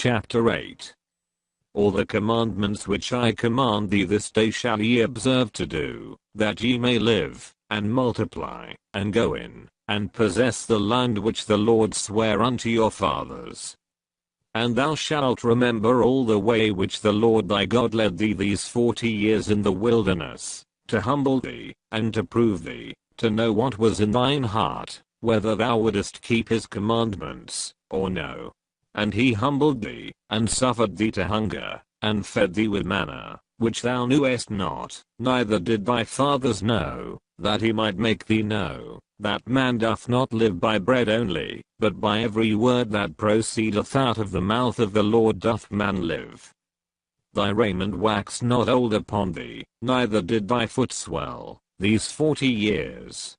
Chapter 8. All the commandments which I command thee this day shall ye observe to do, that ye may live, and multiply, and go in, and possess the land which the Lord sware unto your fathers. And thou shalt remember all the way which the Lord thy God led thee these 40 years in the wilderness, to humble thee, and to prove thee, to know what was in thine heart, whether thou wouldest keep his commandments, or no. And he humbled thee, and suffered thee to hunger, and fed thee with manna, which thou knewest not, neither did thy fathers know, that he might make thee know, that man doth not live by bread only, but by every word that proceedeth out of the mouth of the Lord doth man live. Thy raiment waxed not old upon thee, neither did thy foot swell, these 40 years.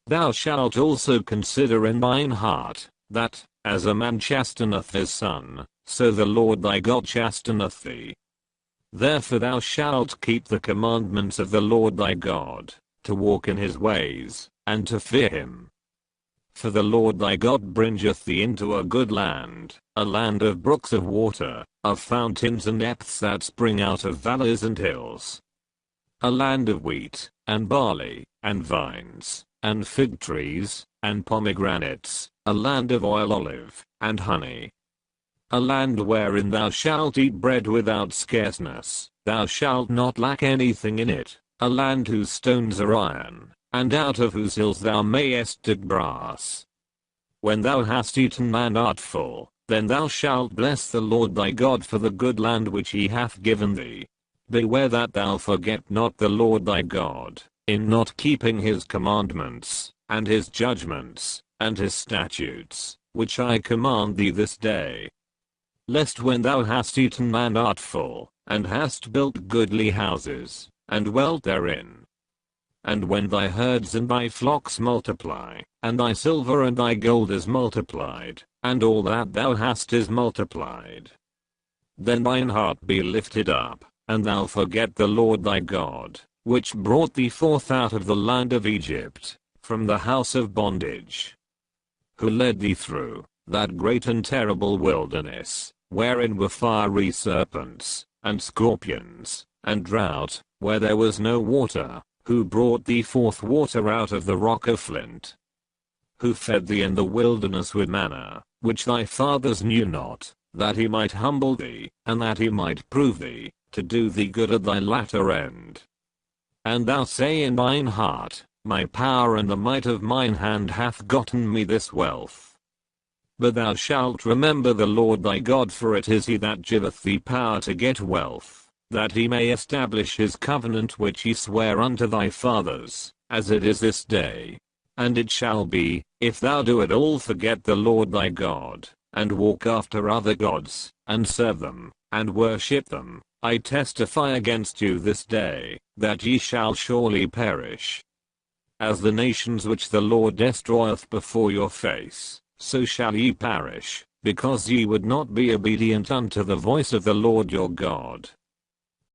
Thou shalt also consider in thine heart, that, as a man chasteneth his son, so the Lord thy God chasteneth thee. Therefore thou shalt keep the commandments of the Lord thy God, to walk in his ways, and to fear him. For the Lord thy God bringeth thee into a good land, a land of brooks of water, of fountains and depths that spring out of valleys and hills. A land of wheat, and barley, and vines, and fig trees, and pomegranates, a land of oil olive, and honey. A land wherein thou shalt eat bread without scarceness, thou shalt not lack anything in it, a land whose stones are iron, and out of whose hills thou mayest dig brass. When thou hast eaten and art full, then thou shalt bless the Lord thy God for the good land which he hath given thee. Beware that thou forget not the Lord thy God, in not keeping his commandments, and his judgments, and his statutes, which I command thee this day. Lest when thou hast eaten and art full, and hast built goodly houses, and dwelt therein, and when thy herds and thy flocks multiply, and thy silver and thy gold is multiplied, and all that thou hast is multiplied, then thine heart be lifted up, and thou forget the Lord thy God, which brought thee forth out of the land of Egypt, from the house of bondage, who led thee through that great and terrible wilderness, wherein were fiery serpents, and scorpions, and drought, where there was no water, who brought thee forth water out of the rock of flint, who fed thee in the wilderness with manna, which thy fathers knew not, that he might humble thee, and that he might prove thee, to do thee good at thy latter end. And thou say in thine heart, my power and the might of mine hand hath gotten me this wealth. But thou shalt remember the Lord thy God, for it is he that giveth thee power to get wealth, that he may establish his covenant which he sware unto thy fathers, as it is this day. And it shall be, if thou do at all forget the Lord thy God, and walk after other gods, and serve them, and worship them, I testify against you this day, that ye shall surely perish. As the nations which the Lord destroyeth before your face, so shall ye perish, because ye would not be obedient unto the voice of the Lord your God.